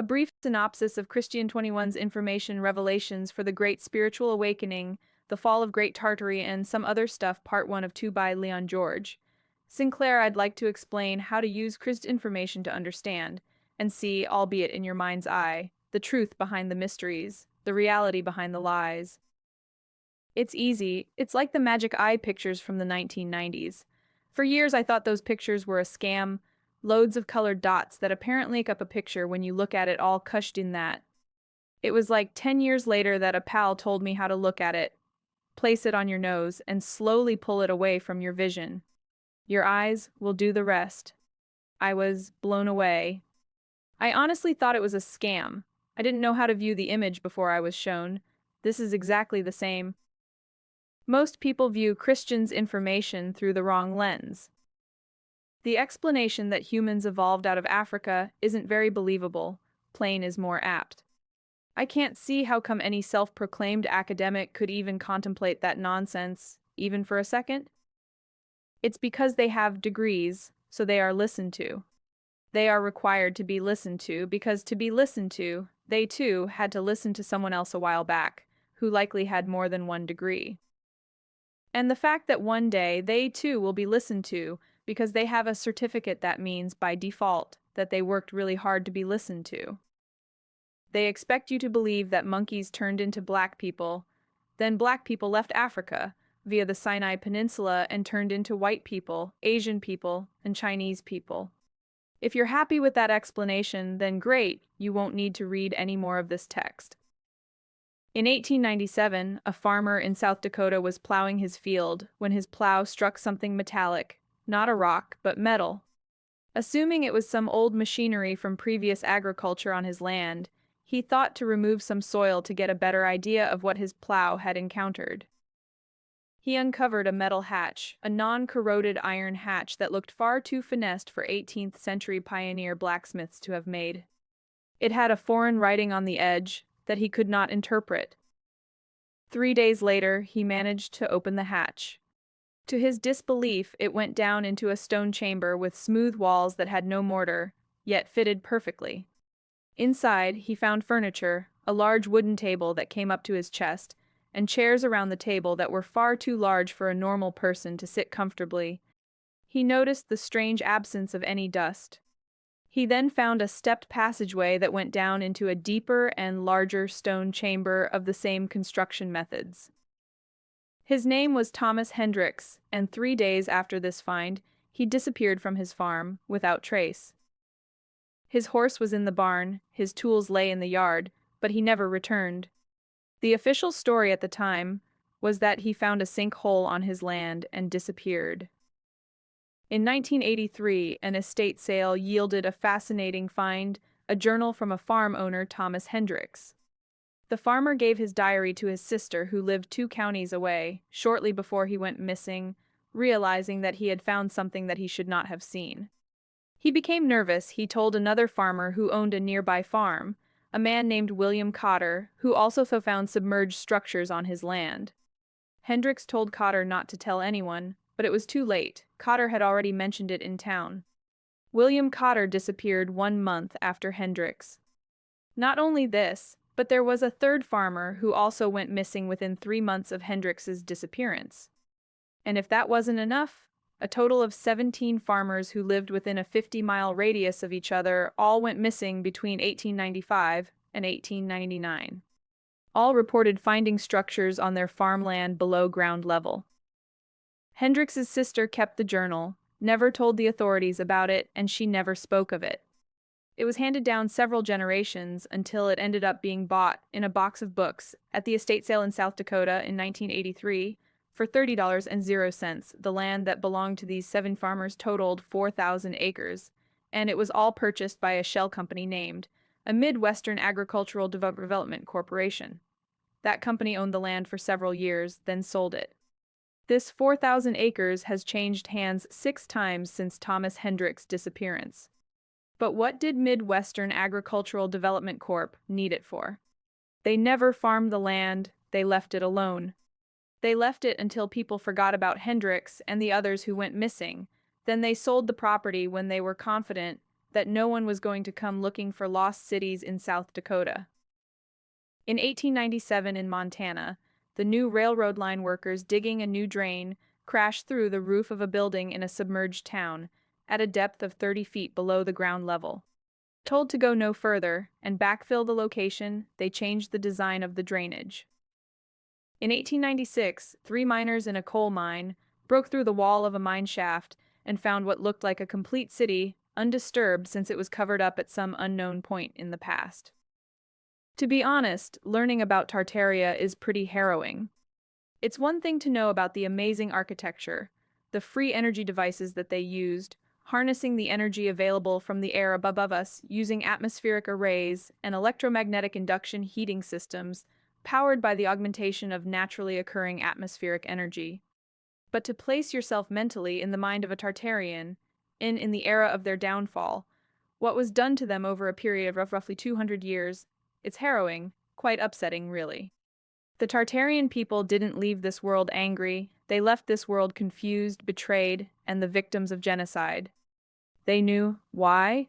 A brief synopsis of Christian 21's information revelations for the Great Spiritual Awakening, The Fall of Great Tartary, and Some Other Stuff, Part 1 of 2 by Leon George. Sinclair, I'd like to explain how to use Christ information to understand and see, albeit in your mind's eye, the truth behind the mysteries, the reality behind the lies. It's easy. It's like the magic eye pictures from the 1990s. For years, I thought those pictures were a scam, loads of colored dots that apparently make up a picture when you look at it all cushed in that. It was like 10 years later that a pal told me how to look at it, place it on your nose, and slowly pull it away from your vision. Your eyes will do the rest. I was blown away. I honestly thought it was a scam. I didn't know how to view the image before I was shown. This is exactly the same. Most people view Christians' information through the wrong lens. The explanation that humans evolved out of Africa isn't very believable. Plain is more apt. I can't see how come any self-proclaimed academic could even contemplate that nonsense, even for a second. It's because they have degrees, so they are listened to. They are required to be listened to because to be listened to, they too had to listen to someone else a while back, who likely had more than one degree. And the fact that one day they too will be listened to because they have a certificate that means by default that they worked really hard to be listened to. They expect you to believe that monkeys turned into black people, then black people left Africa via the Sinai Peninsula and turned into white people, Asian people, and Chinese people. If you're happy with that explanation, then great, you won't need to read any more of this text. In 1897, a farmer in South Dakota was plowing his field when his plow struck something metallic, not a rock, but metal. Assuming it was some old machinery from previous agriculture on his land, he thought to remove some soil to get a better idea of what his plow had encountered. He uncovered a metal hatch, a non-corroded iron hatch that looked far too finessed for 18th century pioneer blacksmiths to have made. It had a foreign writing on the edge that he could not interpret. 3 days later, he managed to open the hatch. To his disbelief, it went down into a stone chamber with smooth walls that had no mortar, yet fitted perfectly. Inside, he found furniture, a large wooden table that came up to his chest, and chairs around the table that were far too large for a normal person to sit comfortably. He noticed the strange absence of any dust. He then found a stepped passageway that went down into a deeper and larger stone chamber of the same construction methods. His name was Thomas Hendricks, and 3 days after this find, he disappeared from his farm, without trace. His horse was in the barn, his tools lay in the yard, but he never returned. The official story at the time was that he found a sinkhole on his land and disappeared. In 1983, an estate sale yielded a fascinating find, a journal from a farm owner, Thomas Hendricks. The farmer gave his diary to his sister, who lived 2 counties away, shortly before he went missing, realizing that he had found something that he should not have seen. He became nervous. He told another farmer who owned a nearby farm, a man named William Cotter, who also found submerged structures on his land. Hendricks told Cotter not to tell anyone, but it was too late. Cotter had already mentioned it in town. William Cotter disappeared 1 month after Hendricks. Not only this, but there was a third farmer who also went missing within 3 months of Hendricks's disappearance. And if that wasn't enough, a total of 17 farmers who lived within a 50-mile radius of each other all went missing between 1895 and 1899. All reported finding structures on their farmland below ground level. Hendricks's sister kept the journal, never told the authorities about it, and she never spoke of it. It was handed down several generations until it ended up being bought in a box of books at the estate sale in South Dakota in 1983 for $30.00. The land that belonged to these 7 farmers totaled 4,000 acres, and it was all purchased by a shell company named a Midwestern Agricultural Development Corporation. That company owned the land for several years, then sold it. This 4,000 acres has changed hands 6 times since Thomas Hendricks' disappearance. But what did Midwestern Agricultural Development Corp. need it for? They never farmed the land, they left it alone. They left it until people forgot about Hendricks and the others who went missing. Then they sold the property when they were confident that no one was going to come looking for lost cities in South Dakota. In 1897 in Montana, the new railroad line workers digging a new drain crashed through the roof of a building in a submerged town at a depth of 30 feet below the ground level. Told to go no further and backfill the location, they changed the design of the drainage. In 1896, 3 miners in a coal mine broke through the wall of a mine shaft and found what looked like a complete city, undisturbed since it was covered up at some unknown point in the past. To be honest, learning about Tartaria is pretty harrowing. It's one thing to know about the amazing architecture, the free energy devices that they used, harnessing the energy available from the air above us using atmospheric arrays and electromagnetic induction heating systems powered by the augmentation of naturally occurring atmospheric energy. But to place yourself mentally in the mind of a Tartarian, in the era of their downfall, what was done to them over a period of roughly 200 years, it's harrowing, quite upsetting, really. The Tartarian people didn't leave this world angry, they left this world confused, betrayed, and the victims of genocide. They knew why?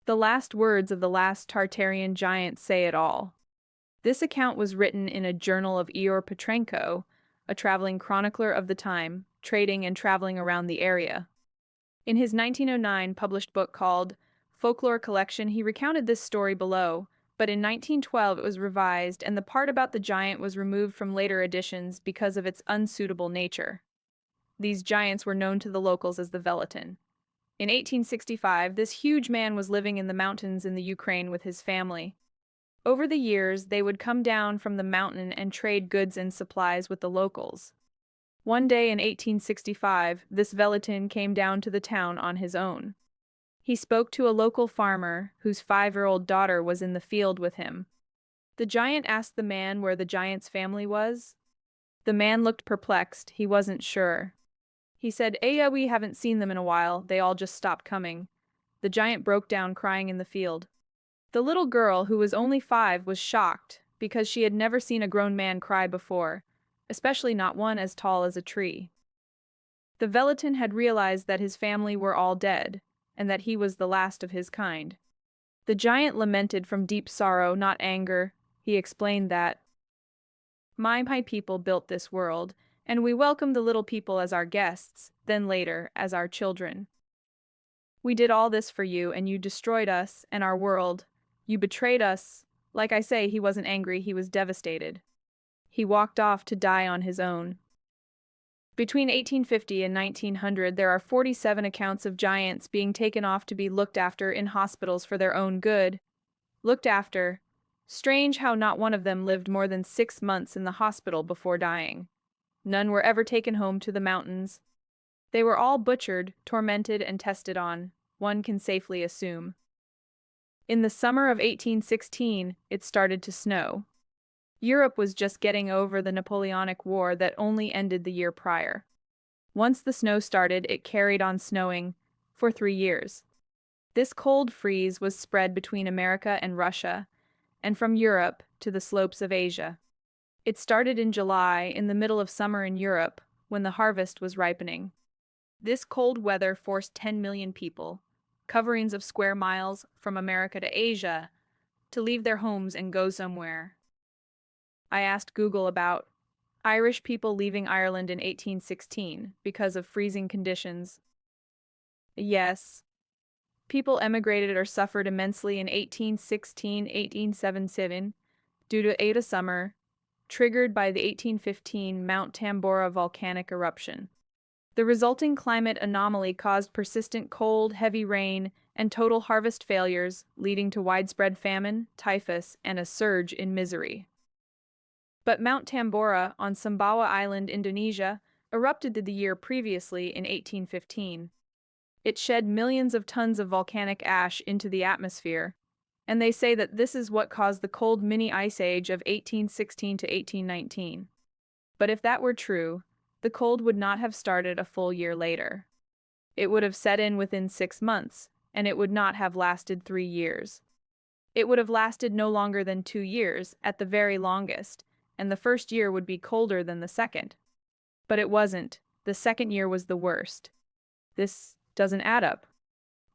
The last words of the last Tartarian giant say it all. This account was written in a journal of Eor Petrenko, a traveling chronicler of the time, trading and traveling around the area. In his 1909 published book called Folklore Collection, he recounted this story below, but in 1912 it was revised and the part about the giant was removed from later editions because of its unsuitable nature. These giants were known to the locals as the Velitin. In 1865, this huge man was living in the mountains in the Ukraine with his family. Over the years, they would come down from the mountain and trade goods and supplies with the locals. One day in 1865, this Velitin came down to the town on his own. He spoke to a local farmer whose 5-year-old daughter was in the field with him. The giant asked the man where the giant's family was. The man looked perplexed, he wasn't sure. He said, yeah, we haven't seen them in a while, they all just stopped coming. The giant broke down crying in the field. The little girl, who was only 5, was shocked because she had never seen a grown man cry before, especially not one as tall as a tree. The Velitin had realized that his family were all dead, and that he was the last of his kind. The giant lamented from deep sorrow, not anger. He explained that, my people built this world, and we welcomed the little people as our guests, then later as our children. We did all this for you, and you destroyed us and our world. You betrayed us. Like I say, he wasn't angry, he was devastated. He walked off to die on his own. Between 1850 and 1900, there are 47 accounts of giants being taken off to be looked after in hospitals for their own good. Looked after. Strange how not one of them lived more than 6 months in the hospital before dying. None were ever taken home to the mountains. They were all butchered, tormented, and tested on, one can safely assume. In the summer of 1816, it started to snow. Europe was just getting over the Napoleonic War that only ended the year prior. Once the snow started, it carried on snowing for 3 years. This cold freeze was spread between America and Russia, and from Europe to the slopes of Asia. It started in July, in the middle of summer in Europe, when the harvest was ripening. This cold weather forced 10 million people, coverings of square miles from America to Asia, to leave their homes and go somewhere. I asked Google about Irish people leaving Ireland in 1816 because of freezing conditions. Yes, people emigrated or suffered immensely in 1816-1877 due to Ada summer, triggered by the 1815 Mount Tambora volcanic eruption. The resulting climate anomaly caused persistent cold, heavy rain, and total harvest failures, leading to widespread famine, typhus, and a surge in misery. But Mount Tambora on Sumbawa Island, Indonesia, erupted the year previously in 1815. It shed millions of tons of volcanic ash into the atmosphere, and they say that this is what caused the cold mini ice age of 1816 to 1819. But if that were true, the cold would not have started a full year later. It would have set in within 6 months, and it would not have lasted 3 years. It would have lasted no longer than 2 years, at the very longest, and the first year would be colder than the second. But it wasn't. The second year was the worst. This doesn't add up.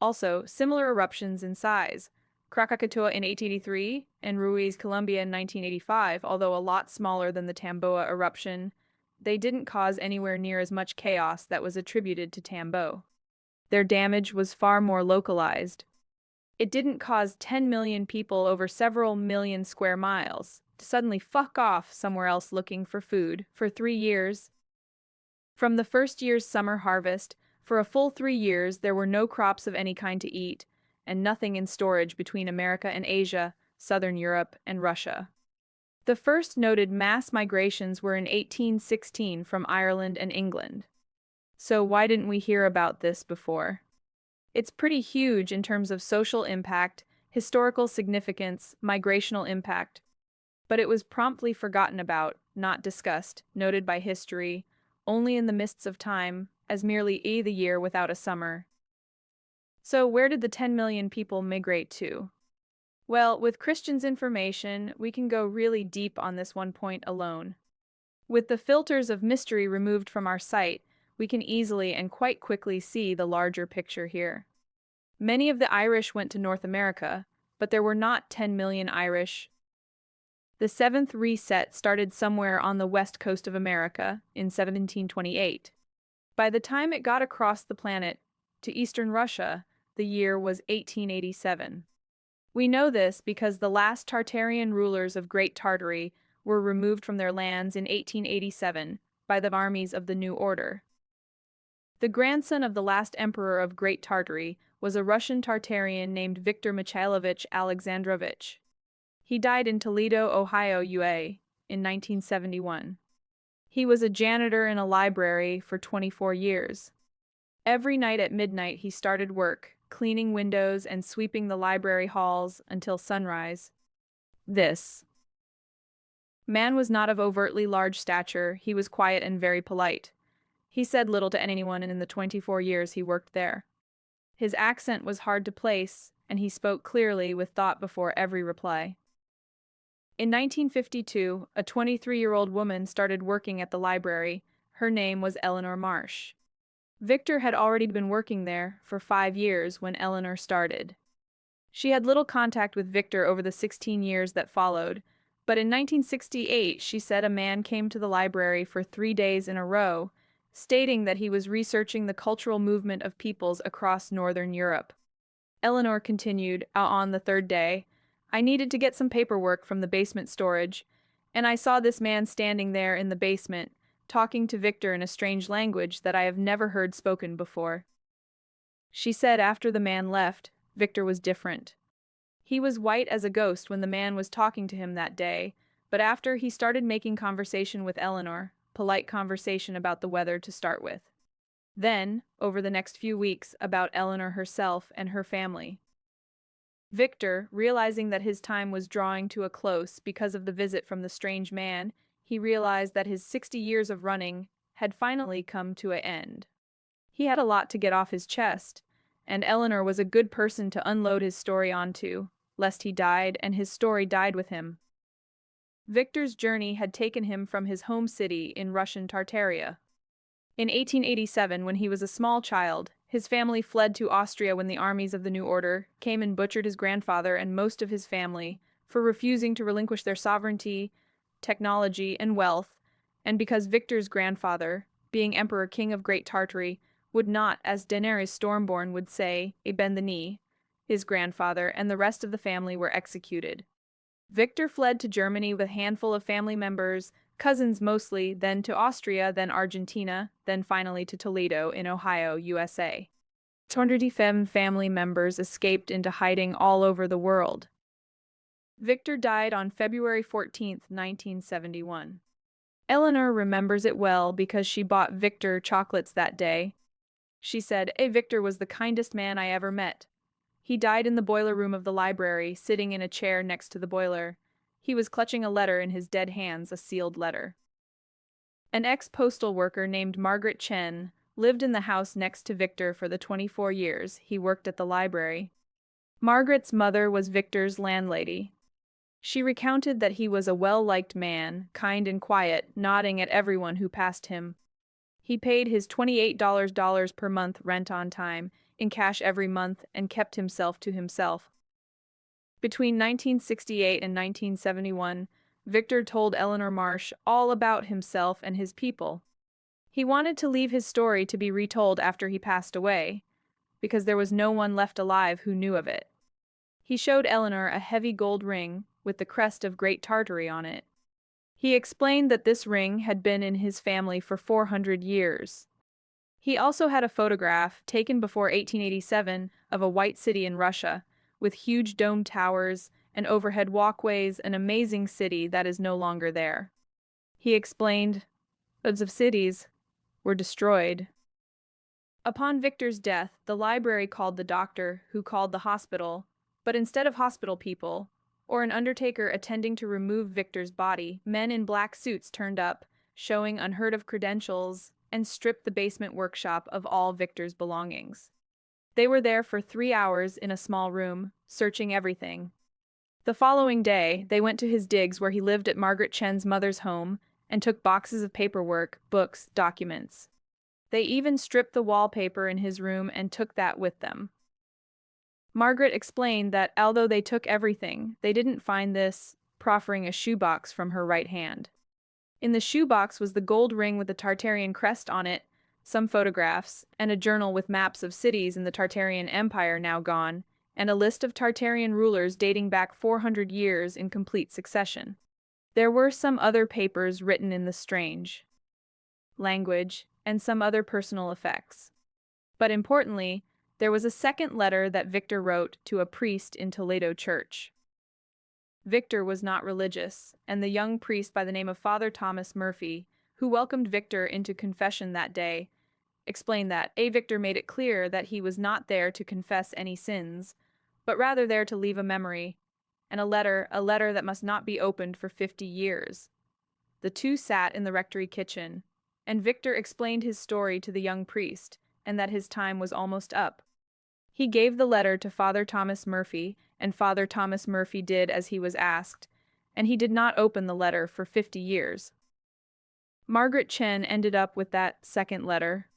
Also, similar eruptions in size. Krakatoa in 1883 and Ruiz, Colombia in 1985, although a lot smaller than the Tamboa eruption, they didn't cause anywhere near as much chaos that was attributed to Tambo. Their damage was far more localized. It didn't cause 10 million people over several million square miles to suddenly fuck off somewhere else looking for food for 3 years. From the first year's summer harvest, for a full 3 years there were no crops of any kind to eat, and nothing in storage between America and Asia, Southern Europe, and Russia. The first noted mass migrations were in 1816 from Ireland and England. So why didn't we hear about this before? It's pretty huge in terms of social impact, historical significance, migrational impact. But it was promptly forgotten about, not discussed, noted by history, only in the mists of time, as merely the year without a summer. So where did the 10 million people migrate to? Well, with Christian's information, we can go really deep on this one point alone. With the filters of mystery removed from our sight, we can easily and quite quickly see the larger picture here. Many of the Irish went to North America, but there were not 10 million Irish. The seventh reset started somewhere on the west coast of America in 1728. By the time it got across the planet to eastern Russia, the year was 1887. We know this because the last Tartarian rulers of Great Tartary were removed from their lands in 1887 by the armies of the New Order. The grandson of the last emperor of Great Tartary was a Russian Tartarian named Viktor Mikhailovich Alexandrovich. He died in Toledo, Ohio, USA, in 1971. He was a janitor in a library for 24 years. Every night at midnight he started work, cleaning windows and sweeping the library halls until sunrise. This man was not of overtly large stature, he was quiet and very polite. He said little to anyone in the 24 years he worked there. His accent was hard to place, and he spoke clearly with thought before every reply. In 1952, a 23-year-old woman started working at the library. Her name was Eleanor Marsh. Victor had already been working there for 5 years when Eleanor started. She had little contact with Victor over the 16 years that followed, but in 1968 she said a man came to the library for 3 days in a row, stating that he was researching the cultural movement of peoples across Northern Europe. Eleanor continued, on the third day, I needed to get some paperwork from the basement storage, and I saw this man standing there in the basement, talking to Victor in a strange language that I have never heard spoken before. She said after the man left, Victor was different. He was white as a ghost when the man was talking to him that day, but after he started making conversation with Eleanor, polite conversation about the weather to start with. Then, over the next few weeks, about Eleanor herself and her family. Victor, realizing that his time was drawing to a close because of the visit from the strange man, he realized that his 60 years of running had finally come to an end. He had a lot to get off his chest, and Eleanor was a good person to unload his story onto, lest he died and his story died with him. Victor's journey had taken him from his home city in Russian Tartaria. In 1887, when he was a small child, his family fled to Austria when the armies of the New Order came and butchered his grandfather and most of his family for refusing to relinquish their sovereignty, technology, and wealth, and because Victor's grandfather, being Emperor King of Great Tartary, would not, as Daenerys Stormborn would say, bend the knee. His grandfather and the rest of the family were executed. Victor fled to Germany with a handful of family members, cousins mostly, then to Austria, then Argentina, then finally to Toledo in Ohio, USA. 205 family members escaped into hiding all over the world. Victor died on February 14, 1971. Eleanor remembers it well because she bought Victor chocolates that day. She said, Victor was the kindest man I ever met. He died in the boiler room of the library, sitting in a chair next to the boiler. He was clutching a letter in his dead hands, a sealed letter. An ex-postal worker named Margaret Chen lived in the house next to Victor for the 24 years he worked at the library. Margaret's mother was Victor's landlady. She recounted that he was a well-liked man, kind and quiet, nodding at everyone who passed him. He paid his $28 per month rent on time, in cash every month and kept himself to himself. Between 1968 and 1971, Victor told Eleanor Marsh all about himself and his people. He wanted to leave his story to be retold after he passed away, because there was no one left alive who knew of it. He showed Eleanor a heavy gold ring with the crest of Great Tartary on it. He explained that this ring had been in his family for 400 years. He also had a photograph taken before 1887 of a white city in Russia, with huge domed towers and overhead walkways, an amazing city that is no longer there. He explained, "Hundreds of cities were destroyed." Upon Victor's death, the library called the doctor, who called the hospital, but instead of hospital people, or an undertaker attending to remove Victor's body, men in black suits turned up, showing unheard of credentials, and stripped the basement workshop of all Victor's belongings. They were there for 3 hours in a small room, searching everything. The following day, they went to his digs where he lived at Margaret Chen's mother's home and took boxes of paperwork, books, documents. They even stripped the wallpaper in his room and took that with them. Margaret explained that although they took everything, they didn't find this, proffering a shoebox from her right hand. In the shoebox was the gold ring with the Tartarian crest on it, some photographs, and a journal with maps of cities in the Tartarian Empire now gone, and a list of Tartarian rulers dating back 400 years in complete succession. There were some other papers written in the strange language, and some other personal effects. But importantly, there was a second letter that Victor wrote to a priest in Toledo Church. Victor was not religious, and the young priest by the name of Father Thomas Murphy, who welcomed Victor into confession that day, explained that Victor made it clear that he was not there to confess any sins, but rather there to leave a memory, and a letter that must not be opened for 50 years. The two sat in the rectory kitchen, and Victor explained his story to the young priest, and that his time was almost up. He gave the letter to Father Thomas Murphy, and Father Thomas Murphy did as he was asked, and he did not open the letter for 50 years. Margaret Chen ended up with that second letter.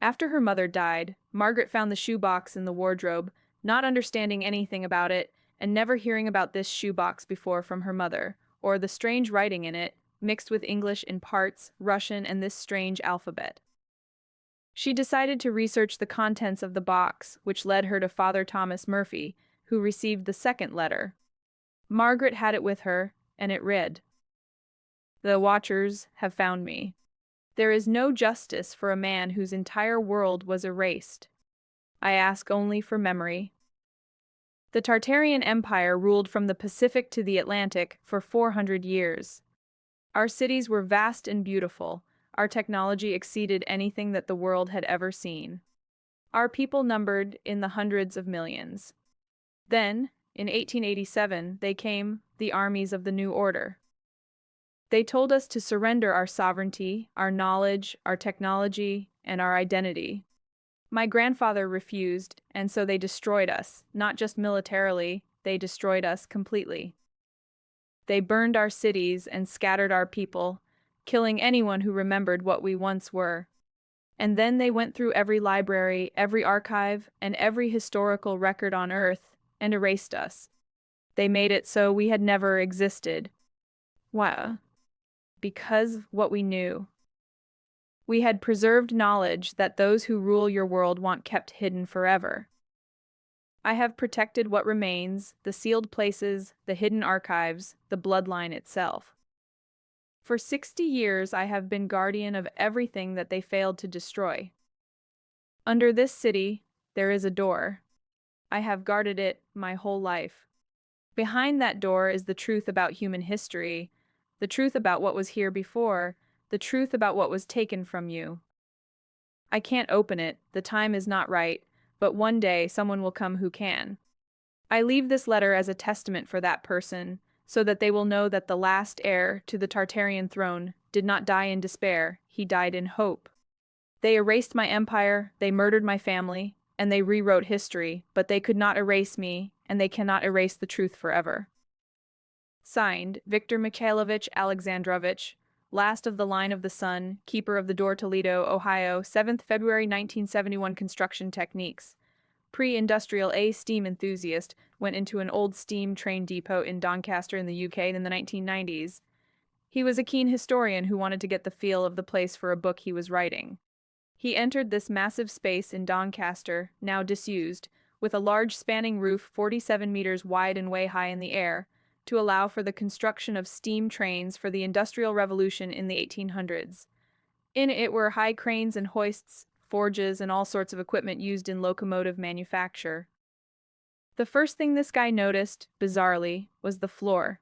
After her mother died, Margaret found the shoebox in the wardrobe, not understanding anything about it, and never hearing about this shoebox before from her mother, or the strange writing in it, mixed with English in parts, Russian, and this strange alphabet. She decided to research the contents of the box, which led her to Father Thomas Murphy, who received the second letter. Margaret had it with her, and it read, "The watchers have found me. There is no justice for a man whose entire world was erased. I ask only for memory." The Tartarian Empire ruled from the Pacific to the Atlantic for 400 years. Our cities were vast and beautiful. Our technology exceeded anything that the world had ever seen. Our people numbered in the hundreds of millions. Then, in 1887, they came, the armies of the New Order. They told us to surrender our sovereignty, our knowledge, our technology, and our identity. My grandfather refused, and so they destroyed us, not just militarily, they destroyed us completely. They burned our cities and scattered our people, killing anyone who remembered what we once were. And then they went through every library, every archive, and every historical record on Earth, and erased us. They made it so we had never existed. Why? Because of what we knew. We had preserved knowledge that those who rule your world want kept hidden forever. I have protected what remains, the sealed places, the hidden archives, the bloodline itself. For 60 years I have been guardian of everything that they failed to destroy. Under this city, there is a door. I have guarded it my whole life. Behind that door is the truth about human history, the truth about what was here before, the truth about what was taken from you. I can't open it, the time is not right, but one day someone will come who can. I leave this letter as a testament for that person, so that they will know that the last heir to the Tartarian throne did not die in despair, he died in hope. They erased my empire, they murdered my family, and they rewrote history, but they could not erase me, and they cannot erase the truth forever. Signed, Victor Mikhailovich Alexandrovich, last of the line of the sun, keeper of the door, Toledo, Ohio, 7th February 1971. Construction techniques. pre-industrial A steam enthusiast, went into an old steam train depot in Doncaster in the UK in the 1990s. He was a keen historian who wanted to get the feel of the place for a book he was writing. He entered this massive space in Doncaster, now disused, with a large spanning roof 47 meters wide and way high in the air, to allow for the construction of steam trains for the Industrial Revolution in the 1800s. In it were high cranes and hoists, forges, and all sorts of equipment used in locomotive manufacture. The first thing this guy noticed, bizarrely, was the floor.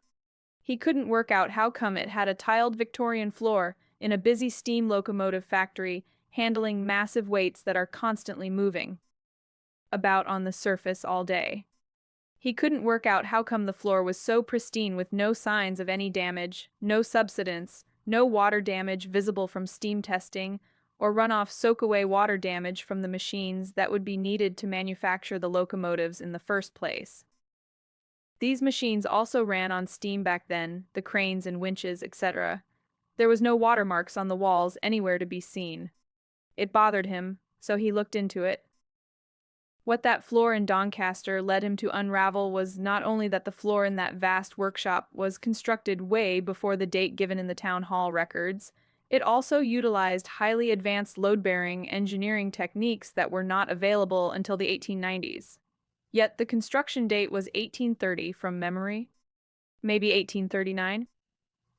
He couldn't work out how come it had a tiled Victorian floor in a busy steam locomotive factory handling massive weights that are constantly moving about on the surface all day. He couldn't work out how come the floor was so pristine with no signs of any damage, no subsidence, no water damage visible from steam testing, or runoff soak-away water damage from the machines that would be needed to manufacture the locomotives in the first place. These machines also ran on steam back then, the cranes and winches, etc. There was no watermarks on the walls anywhere to be seen. It bothered him, so he looked into it. What that floor in Doncaster led him to unravel was not only that the floor in that vast workshop was constructed way before the date given in the town hall records, it also utilized highly advanced load-bearing engineering techniques that were not available until the 1890s. Yet the construction date was 1830 from memory, maybe 1839.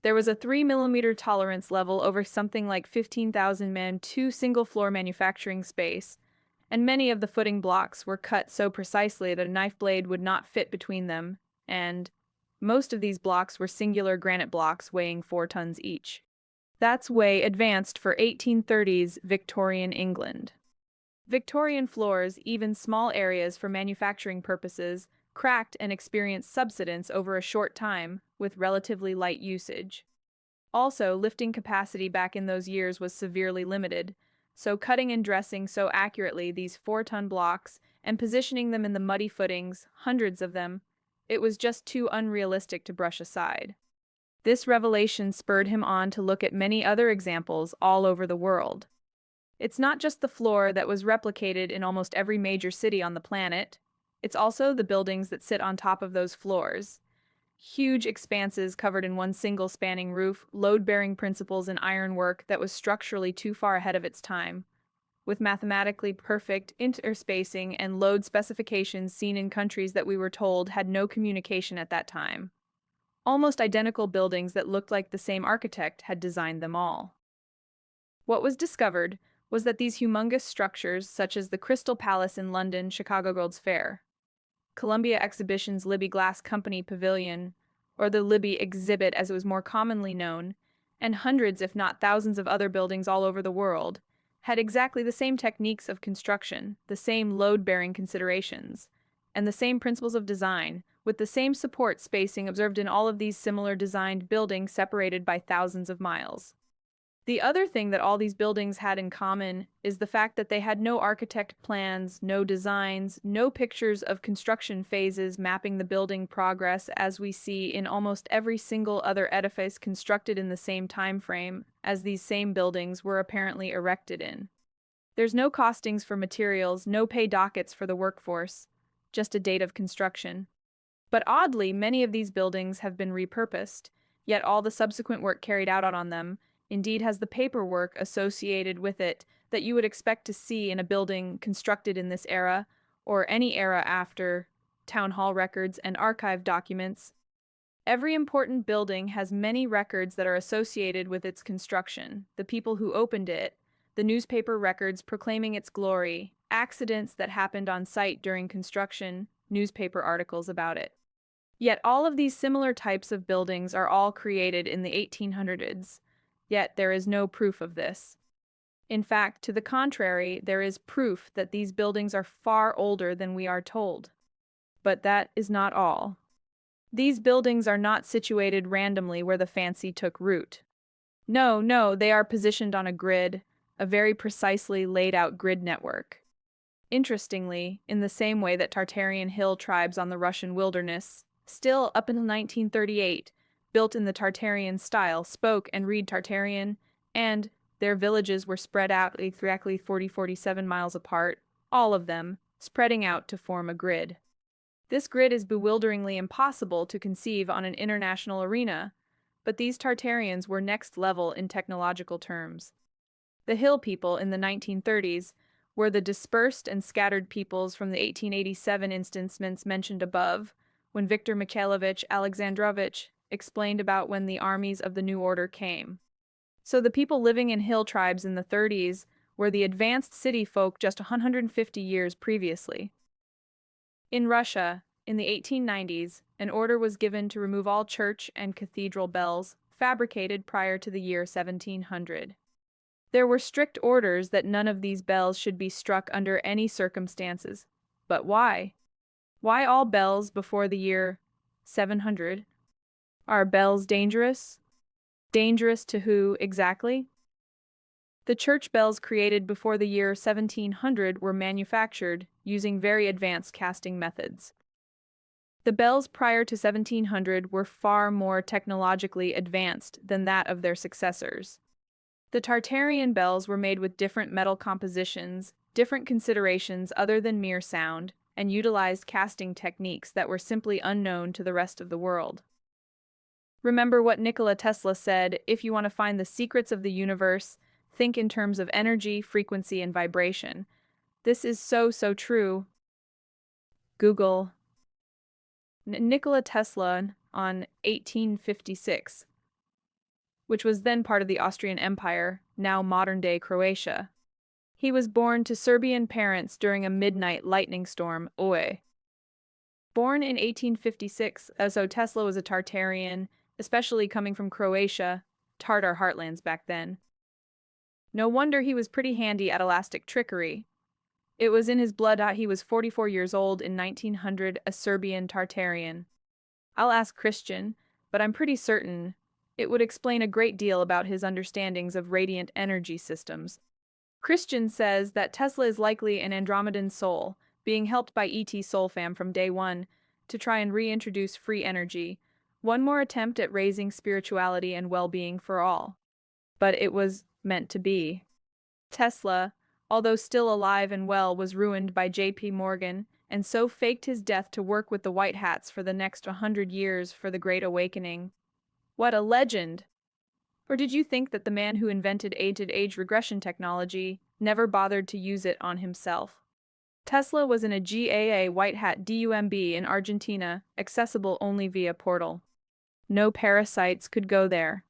There was a 3 millimeter tolerance level over something like 15,000 men, two single-floor manufacturing space, and many of the footing blocks were cut so precisely that a knife blade would not fit between them, and most of these blocks were singular granite blocks weighing 4 tons each. That's way advanced for 1830s Victorian England. Victorian floors, even small areas for manufacturing purposes, cracked and experienced subsidence over a short time, with relatively light usage. Also, lifting capacity back in those years was severely limited, so cutting and dressing so accurately these 4-ton blocks and positioning them in the muddy footings, hundreds of them, it was just too unrealistic to brush aside. This revelation spurred him on to look at many other examples all over the world. It's not just the floor that was replicated in almost every major city on the planet, it's also the buildings that sit on top of those floors. Huge expanses covered in one single spanning roof, load-bearing principles in ironwork that was structurally too far ahead of its time, with mathematically perfect interspacing and load specifications seen in countries that we were told had no communication at that time. Almost identical buildings that looked like the same architect had designed them all. What was discovered was that these humongous structures, such as the Crystal Palace in London, Chicago World's Fair, Columbia Exhibition's Libby Glass Company Pavilion, or the Libby Exhibit as it was more commonly known, and hundreds if not thousands of other buildings all over the world, had exactly the same techniques of construction, the same load-bearing considerations, and the same principles of design, with the same support spacing observed in all of these similar designed buildings separated by thousands of miles. The other thing that all these buildings had in common is the fact that they had no architect plans, no designs, no pictures of construction phases mapping the building progress as we see in almost every single other edifice constructed in the same time frame as these same buildings were apparently erected in. There's no costings for materials, no pay dockets for the workforce, just a date of construction. But oddly, many of these buildings have been repurposed, yet all the subsequent work carried out on them indeed has the paperwork associated with it that you would expect to see in a building constructed in this era, or any era after, town hall records and archive documents. Every important building has many records that are associated with its construction, the people who opened it, the newspaper records proclaiming its glory, accidents that happened on site during construction, newspaper articles about it. Yet all of these similar types of buildings are all created in the 1800s, yet there is no proof of this. In fact, to the contrary, there is proof that these buildings are far older than we are told. But that is not all. These buildings are not situated randomly where the fancy took root. No, they are positioned on a grid, a very precisely laid out grid network. Interestingly, in the same way that Tartarian hill tribes on the Russian wilderness, still up until 1938, built in the Tartarian style, spoke and read Tartarian, and their villages were spread out exactly 47 miles apart, all of them, spreading out to form a grid. This grid is bewilderingly impossible to conceive on an international arena, but these Tartarians were next level in technological terms. The Hill people in the 1930s were the dispersed and scattered peoples from the 1887 instancements mentioned above, when Viktor Mikhailovich Alexandrovich explained about when the armies of the New Order came. So the people living in hill tribes in the 30s were the advanced city folk just 150 years previously. In Russia, in the 1890s, an order was given to remove all church and cathedral bells fabricated prior to the year 1700. There were strict orders that none of these bells should be struck under any circumstances. But why? Why all bells before the year 700? Are bells dangerous? Dangerous to who exactly? The church bells created before the year 1700 were manufactured using very advanced casting methods. The bells prior to 1700 were far more technologically advanced than that of their successors. The Tartarian bells were made with different metal compositions, different considerations other than mere sound, and utilized casting techniques that were simply unknown to the rest of the world. Remember what Nikola Tesla said: if you want to find the secrets of the universe, think in terms of energy, frequency, and vibration. This is so true. Google Nikola Tesla on 1856, which was then part of the Austrian Empire, now modern-day Croatia. He was born to Serbian parents during a midnight lightning storm, Oe. Born in 1856, so Tesla was a Tartarian, especially coming from Croatia, Tartar heartlands back then. No wonder he was pretty handy at elastic trickery. It was in his blood. He was 44 years old in 1900, a Serbian Tartarian. I'll ask Christian, but I'm pretty certain it would explain a great deal about his understandings of radiant energy systems. Christian says that Tesla is likely an Andromedan soul, being helped by ET Soulfam from day one to try and reintroduce free energy, one more attempt at raising spirituality and well-being for all. But it was meant to be. Tesla, although still alive and well, was ruined by J.P. Morgan, and so faked his death to work with the White Hats for the next 100 years for the Great Awakening. What a legend! Or did you think that the man who invented age regression technology never bothered to use it on himself? Tesla was in a GAA White Hat DUMB in Argentina, accessible only via portal. No parasites could go there.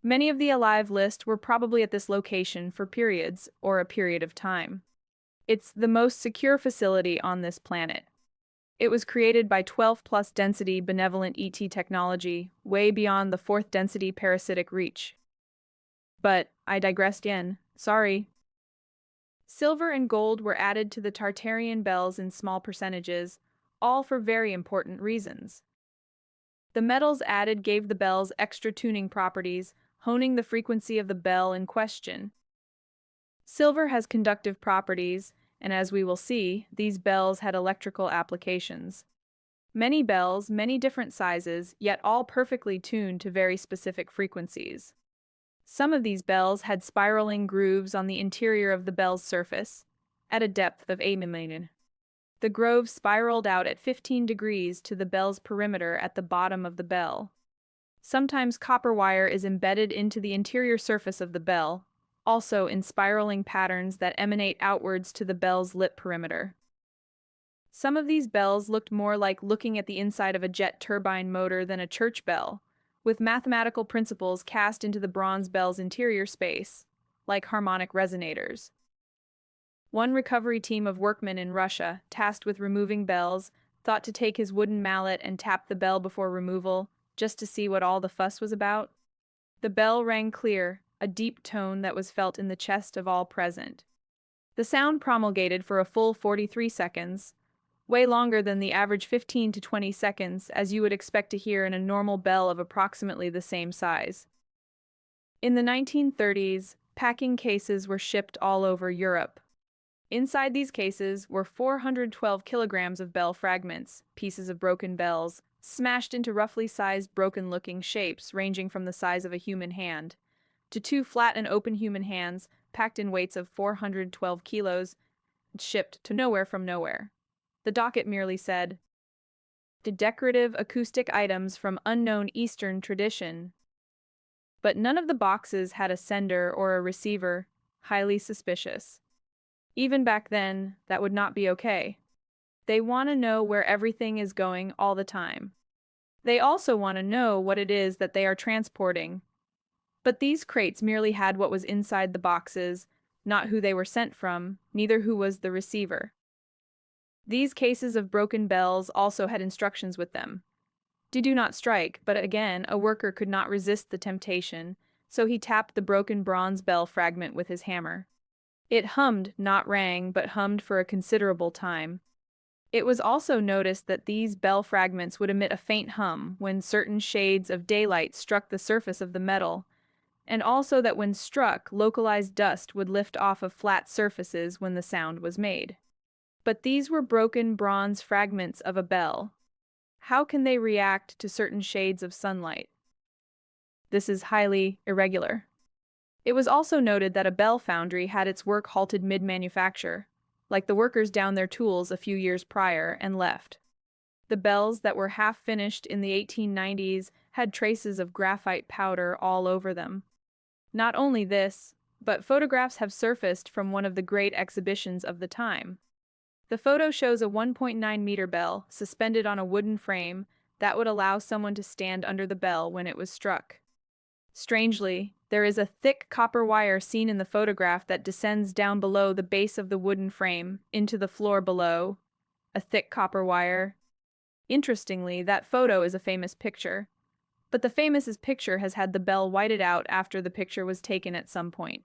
Many of the alive list were probably at this location for periods or a period of time. It's the most secure facility on this planet. It was created by 12 plus density benevolent ET technology, way beyond the 4th density parasitic reach. But I digressed again. Sorry. Silver and gold were added to the Tartarian bells in small percentages, all for very important reasons. The metals added gave the bells extra tuning properties, honing the frequency of the bell in question. Silver has conductive properties, and as we will see, these bells had electrical applications. Many bells, many different sizes, yet all perfectly tuned to very specific frequencies. Some of these bells had spiraling grooves on the interior of the bell's surface, at a depth of 8 mm. The groove spiraled out at 15 degrees to the bell's perimeter at the bottom of the bell. Sometimes copper wire is embedded into the interior surface of the bell, also in spiraling patterns that emanate outwards to the bell's lip perimeter. Some of these bells looked more like looking at the inside of a jet turbine motor than a church bell, with mathematical principles cast into the bronze bell's interior space, like harmonic resonators. One recovery team of workmen in Russia, tasked with removing bells, thought to take his wooden mallet and tap the bell before removal, just to see what all the fuss was about. The bell rang clear, a deep tone that was felt in the chest of all present. The sound promulgated for a full 43 seconds, way longer than the average 15 to 20 seconds as you would expect to hear in a normal bell of approximately the same size. In the 1930s, packing cases were shipped all over Europe. Inside these cases were 412 kilograms of bell fragments, pieces of broken bells, smashed into roughly sized broken-looking shapes ranging from the size of a human hand to two flat and open human hands packed in weights of 412 kilos, shipped to nowhere from nowhere. The docket merely said, "The decorative acoustic items from unknown Eastern tradition." But none of the boxes had a sender or a receiver, highly suspicious. Even back then, that would not be okay. They want to know where everything is going all the time. They also want to know what it is that they are transporting. But these crates merely had what was inside the boxes, not who they were sent from, neither who was the receiver. These cases of broken bells also had instructions with them. Do not strike, but again, a worker could not resist the temptation, so he tapped the broken bronze bell fragment with his hammer. It hummed, not rang, but hummed for a considerable time. It was also noticed that these bell fragments would emit a faint hum when certain shades of daylight struck the surface of the metal, and also that when struck, localized dust would lift off of flat surfaces when the sound was made. But these were broken bronze fragments of a bell. How can they react to certain shades of sunlight? This is highly irregular. It was also noted that a bell foundry had its work halted mid-manufacture, like the workers downed their tools a few years prior and left. The bells that were half finished in the 1890s had traces of graphite powder all over them. Not only this, but photographs have surfaced from one of the great exhibitions of the time. The photo shows a 1.9-meter bell suspended on a wooden frame that would allow someone to stand under the bell when it was struck. Strangely, there is a thick copper wire seen in the photograph that descends down below the base of the wooden frame into the floor below. A thick copper wire. Interestingly, that photo is a famous picture. But the famous picture has had the bell whited out after the picture was taken at some point.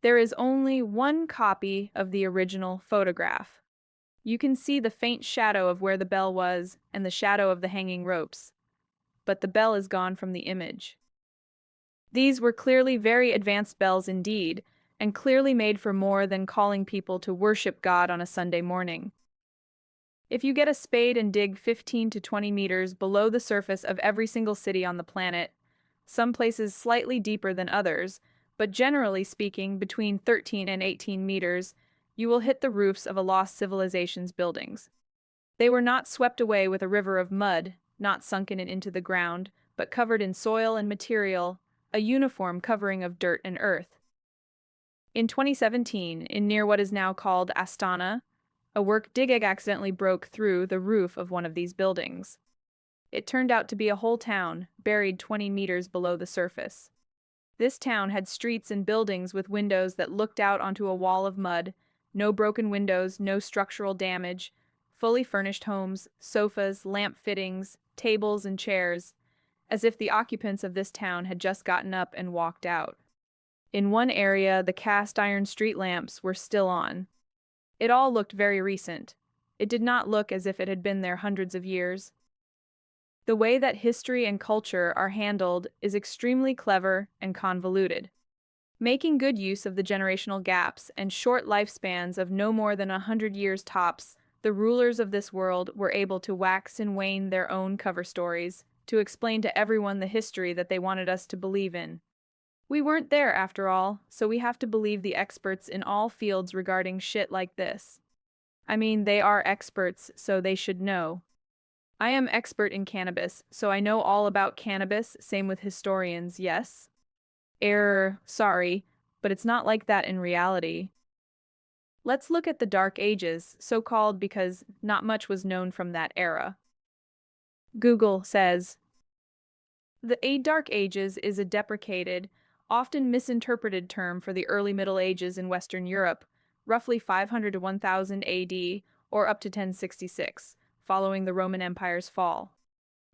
There is only one copy of the original photograph. You can see the faint shadow of where the bell was and the shadow of the hanging ropes. But the bell is gone from the image. These were clearly very advanced bells indeed, and clearly made for more than calling people to worship God on a Sunday morning. If you get a spade and dig 15 to 20 meters below the surface of every single city on the planet, some places slightly deeper than others, but generally speaking between 13 and 18 meters, you will hit the roofs of a lost civilization's buildings. They were not swept away with a river of mud, not sunken into the ground, but covered in soil and material, a uniform covering of dirt and earth. In 2017, in near what is now called Astana, a work digging accidentally broke through the roof of one of these buildings. It turned out to be a whole town, buried 20 meters below the surface. This town had streets and buildings with windows that looked out onto a wall of mud, no broken windows, no structural damage, fully furnished homes, sofas, lamp fittings, tables, and chairs, as if the occupants of this town had just gotten up and walked out. In one area, the cast iron street lamps were still on. It all looked very recent. It did not look as if it had been there hundreds of years. The way that history and culture are handled is extremely clever and convoluted. Making good use of the generational gaps and short lifespans of no more than 100 years tops, the rulers of this world were able to wax and wane their own cover stories, to explain to everyone the history that they wanted us to believe in. We weren't there after all, so we have to believe the experts in all fields regarding shit like this. I mean, they are experts, so they should know. I am expert in cannabis, so I know all about cannabis, same with historians, yes? Sorry, but it's not like that in reality. Let's look at the Dark Ages, so called because not much was known from that era. Google says, the Dark Ages is a deprecated, often misinterpreted term for the early Middle Ages in Western Europe, roughly 500 to 1000 AD, or up to 1066, following the Roman Empire's fall.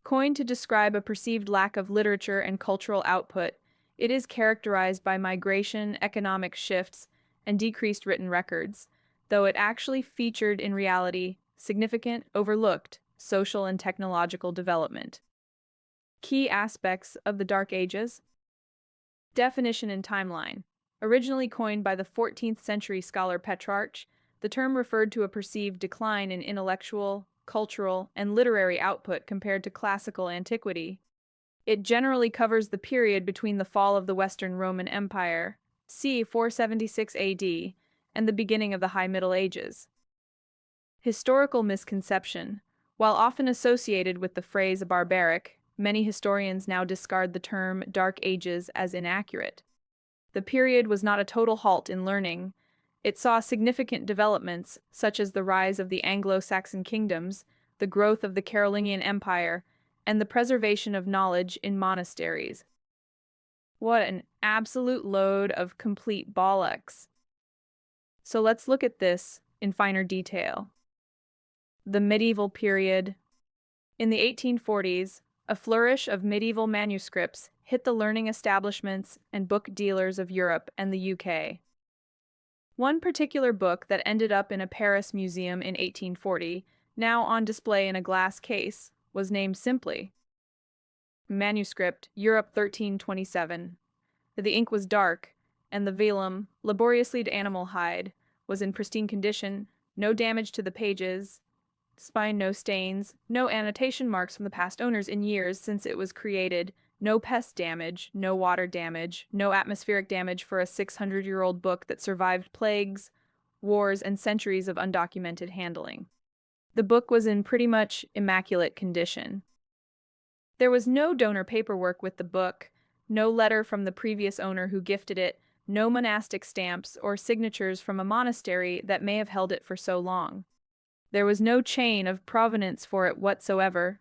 Coined to describe a perceived lack of literature and cultural output, it is characterized by migration, economic shifts, and decreased written records, though it actually featured in reality significant, overlooked, social and technological development. Key aspects of the Dark Ages. Definition and timeline. Originally coined by the 14th century scholar Petrarch, the term referred to a perceived decline in intellectual, cultural, and literary output compared to classical antiquity. It generally covers the period between the fall of the Western Roman Empire, c. 476 AD, and the beginning of the High Middle Ages. Historical misconception. While often associated with the phrase barbaric, many historians now discard the term Dark Ages as inaccurate. The period was not a total halt in learning. It saw significant developments, such as the rise of the Anglo-Saxon kingdoms, the growth of the Carolingian Empire, and the preservation of knowledge in monasteries. What an absolute load of complete bollocks. So let's look at this in finer detail. The medieval period. In the 1840s, a flourish of medieval manuscripts hit the learning establishments and book dealers of Europe and the UK. One particular book that ended up in a Paris museum in 1840, now on display in a glass case, was named simply Manuscript Europe 1327. The ink was dark, and the vellum, laboriously animal hide, was in pristine condition, no damage to the pages, spine no stains, no annotation marks from the past owners in years since it was created, no pest damage, no water damage, no atmospheric damage for a 600-year-old book that survived plagues, wars, and centuries of undocumented handling. The book was in pretty much immaculate condition. There was no donor paperwork with the book, no letter from the previous owner who gifted it, no monastic stamps or signatures from a monastery that may have held it for so long. There was no chain of provenance for it whatsoever.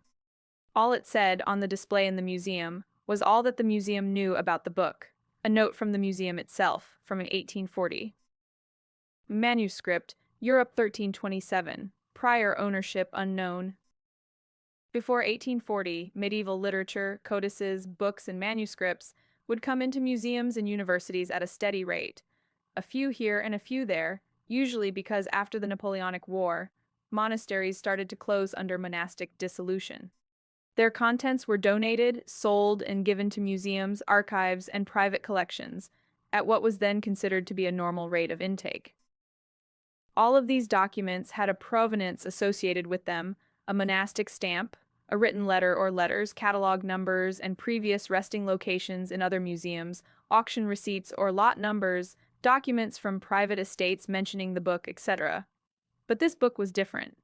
All it said on the display in the museum was all that the museum knew about the book, a note from the museum itself from 1840. Manuscript, Europe 1327, prior ownership unknown. Before 1840, medieval literature, codices, books, and manuscripts would come into museums and universities at a steady rate, a few here and a few there, usually because after the Napoleonic War, monasteries started to close under monastic dissolution. Their contents were donated, sold, and given to museums, archives, and private collections, at what was then considered to be a normal rate of intake. All of these documents had a provenance associated with them, a monastic stamp, a written letter or letters, catalog numbers, and previous resting locations in other museums, auction receipts or lot numbers, documents from private estates mentioning the book, etc. But this book was different.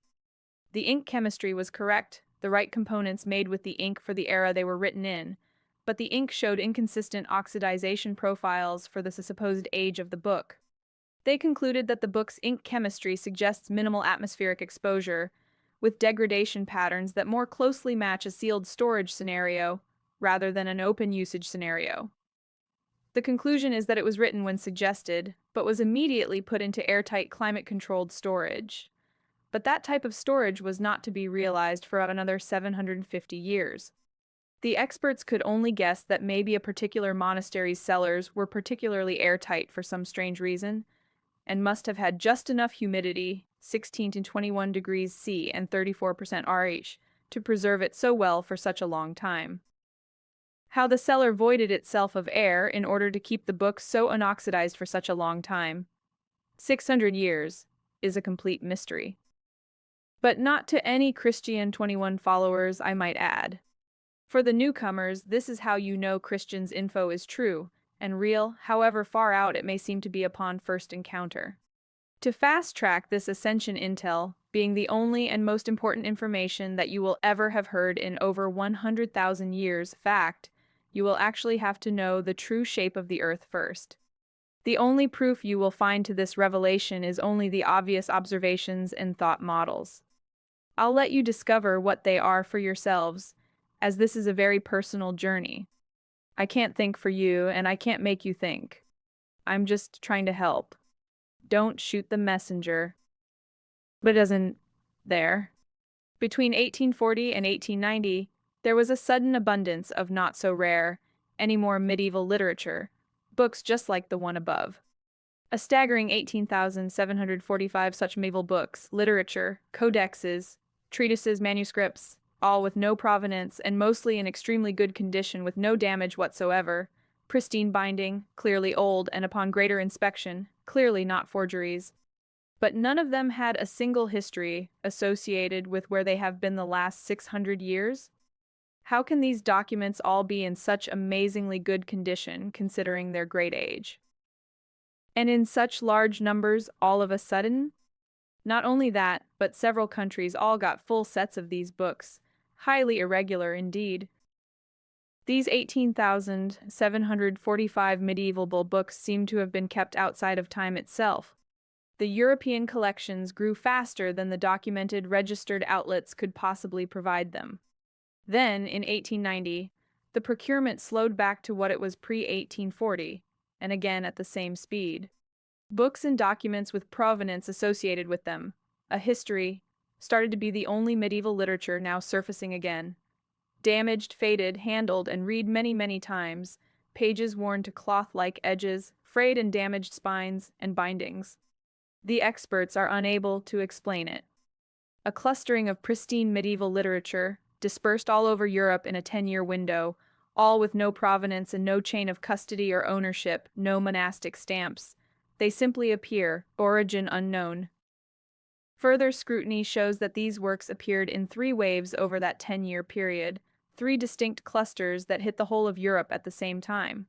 The ink chemistry was correct, the right components made with the ink for the era they were written in, but the ink showed inconsistent oxidization profiles for the supposed age of the book. They concluded that the book's ink chemistry suggests minimal atmospheric exposure, with degradation patterns that more closely match a sealed storage scenario rather than an open usage scenario. The conclusion is that it was written when suggested, but was immediately put into airtight climate-controlled storage. But that type of storage was not to be realized for another 750 years. The experts could only guess that maybe a particular monastery's cellars were particularly airtight for some strange reason, and must have had just enough humidity, 16 to 21 degrees C and 34% RH, to preserve it so well for such a long time. How the cellar voided itself of air in order to keep the book so unoxidized for such a long time, 600 years, is a complete mystery. But not to any Christian 21 followers, I might add. For the newcomers, this is how you know Christian's info is true and real, however far out it may seem to be upon first encounter. To fast-track this Ascension intel, being the only and most important information that you will ever have heard in over 100,000 years fact, you will actually have to know the true shape of the Earth first. The only proof you will find to this revelation is only the obvious observations and thought models. I'll let you discover what they are for yourselves, as this is a very personal journey. I can't think for you, and I can't make you think. I'm just trying to help. Don't shoot the messenger. But it isn't there. Between 1840 and 1890, there was a sudden abundance of not so rare, any more medieval literature, books just like the one above. A staggering 18,745 such medieval books, literature, codexes, treatises, manuscripts, all with no provenance and mostly in extremely good condition with no damage whatsoever, pristine binding, clearly old, and upon greater inspection, clearly not forgeries. But none of them had a single history associated with where they have been the last 600 years. How can these documents all be in such amazingly good condition considering their great age? And in such large numbers all of a sudden? Not only that, but several countries all got full sets of these books. Highly irregular indeed. These 18,745 medieval books seem to have been kept outside of time itself. The European collections grew faster than the documented registered outlets could possibly provide them. Then, in 1890, the procurement slowed back to what it was pre-1840, and again at the same speed. Books and documents with provenance associated with them, a history, started to be the only medieval literature now surfacing again. Damaged, faded, handled, and read many, many times, pages worn to cloth-like edges, frayed and damaged spines, and bindings. The experts are unable to explain it. A clustering of pristine medieval literature, dispersed all over Europe in a 10-year window, all with no provenance and no chain of custody or ownership, no monastic stamps. They simply appear, origin unknown. Further scrutiny shows that these works appeared in 3 waves over that 10-year period, 3 distinct clusters that hit the whole of Europe at the same time.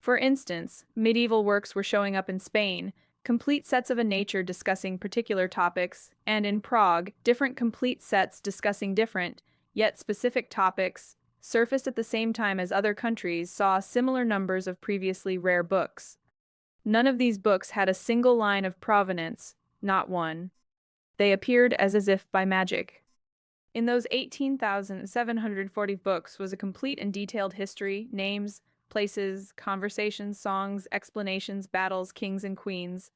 For instance, medieval works were showing up in Spain, complete sets of a nature discussing particular topics, and in Prague, different complete sets discussing different, yet specific topics, surfaced at the same time as other countries saw similar numbers of previously rare books. None of these books had a single line of provenance, not one. They appeared as if by magic. In those 18,740 books was a complete and detailed history, names, places, conversations, songs, explanations, battles, kings and queens.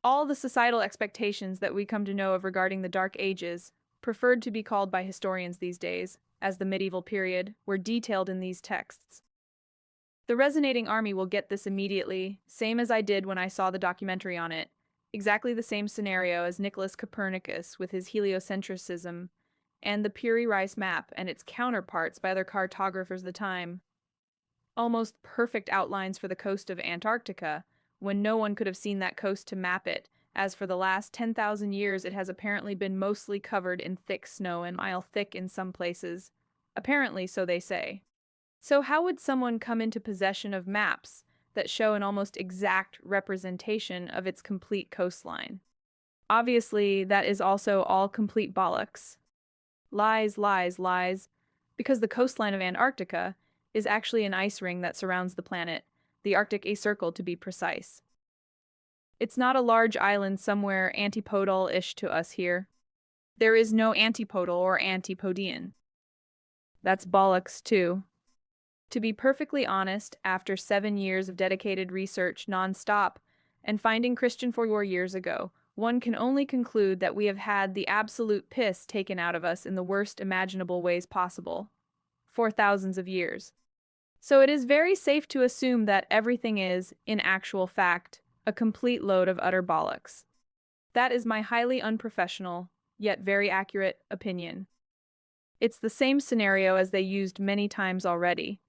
All the societal expectations that we come to know of regarding the Dark Ages, preferred to be called by historians these days, as the medieval period, were detailed in these texts. The Resonating Army will get this immediately, same as I did when I saw the documentary on it. Exactly the same scenario as Nicholas Copernicus with his heliocentrism, and the Piri Reis map and its counterparts by other cartographers of the time. Almost perfect outlines for the coast of Antarctica, when no one could have seen that coast to map it, as for the last 10,000 years it has apparently been mostly covered in thick snow and mile thick in some places. Apparently, so they say. So how would someone come into possession of maps that show an almost exact representation of its complete coastline? Obviously, that is also all complete bollocks. Lies, lies, lies, because the coastline of Antarctica is actually an ice ring that surrounds the planet, the Arctic A-circle to be precise. It's not a large island somewhere antipodal-ish to us here. There is no antipodal or antipodian. That's bollocks too. To be perfectly honest, after 7 years of dedicated research non-stop and finding Christian 4 years ago, one can only conclude that we have had the absolute piss taken out of us in the worst imaginable ways possible. For thousands of years. So it is very safe to assume that everything is, in actual fact, a complete load of utter bollocks. That is my highly unprofessional, yet very accurate, opinion. It's the same scenario as they used many times already.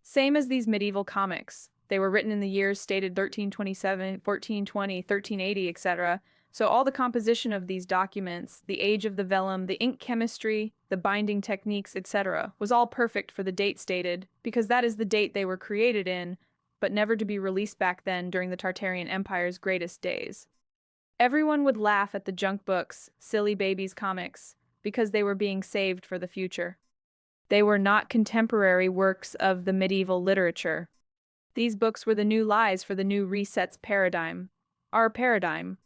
Same as these medieval comics. They were written in the years stated 1327, 1420, 1380, etc. So all the composition of these documents, the age of the vellum, the ink chemistry, the binding techniques, etc., was all perfect for the date stated, because that is the date they were created in, but never to be released back then during the Tartarian Empire's greatest days. Everyone would laugh at the junk books, silly babies comics, because they were being saved for the future. They were not contemporary works of the medieval literature. These books were the new lies for the new reset's paradigm. Our paradigm.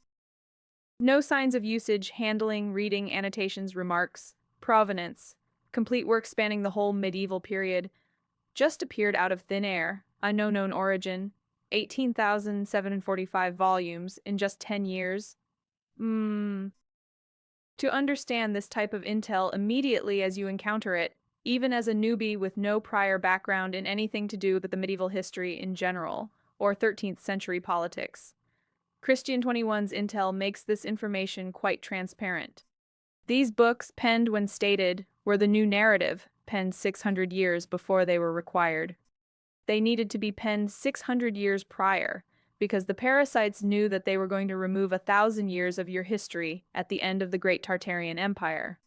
No signs of usage, handling, reading, annotations, remarks, provenance, complete work spanning the whole medieval period, just appeared out of thin air, unknown origin, 18,745 volumes in just 10 years. To understand this type of intel immediately as you encounter it, even as a newbie with no prior background in anything to do with the medieval history in general, or 13th century politics. Christian 21's intel makes this information quite transparent. These books, penned when stated, were the new narrative, penned 600 years before they were required. They needed to be penned 600 years prior, because the parasites knew that they were going to remove 1,000 years of your history at the end of the Great Tartarian Empire.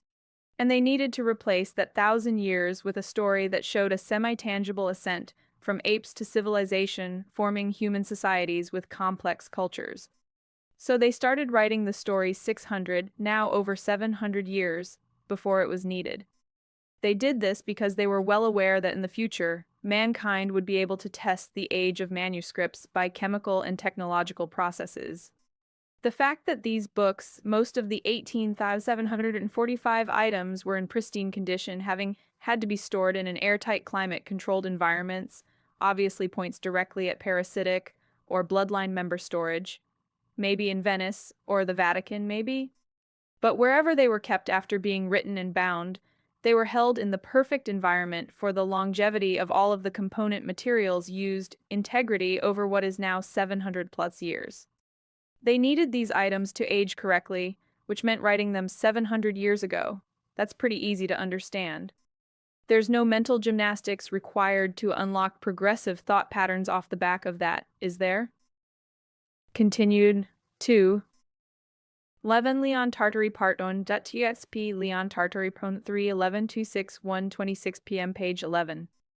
And they needed to replace that 1,000 years with a story that showed a semi-tangible ascent from apes to civilization, forming human societies with complex cultures. So they started writing the story 600, now over 700 years, before it was needed. They did this because they were well aware that in the future, mankind would be able to test the age of manuscripts by chemical and technological processes. The fact that these books, most of the 18,745 items, were in pristine condition, having had to be stored in an airtight climate-controlled environments, obviously points directly at parasitic or bloodline member storage, maybe in Venice or the Vatican, maybe. But wherever they were kept after being written and bound, they were held in the perfect environment for the longevity of all of the component materials used, integrity over what is now 700 plus years. They needed these items to age correctly, which meant writing them 700 years ago. That's pretty easy to understand. There's no mental gymnastics required to unlock progressive thought patterns off the back of that, is there? Continued. 2. Leven Leon Tartary Parton.tsp Leon Tartary Pron 3 11 26 1 26 p.m. page 11.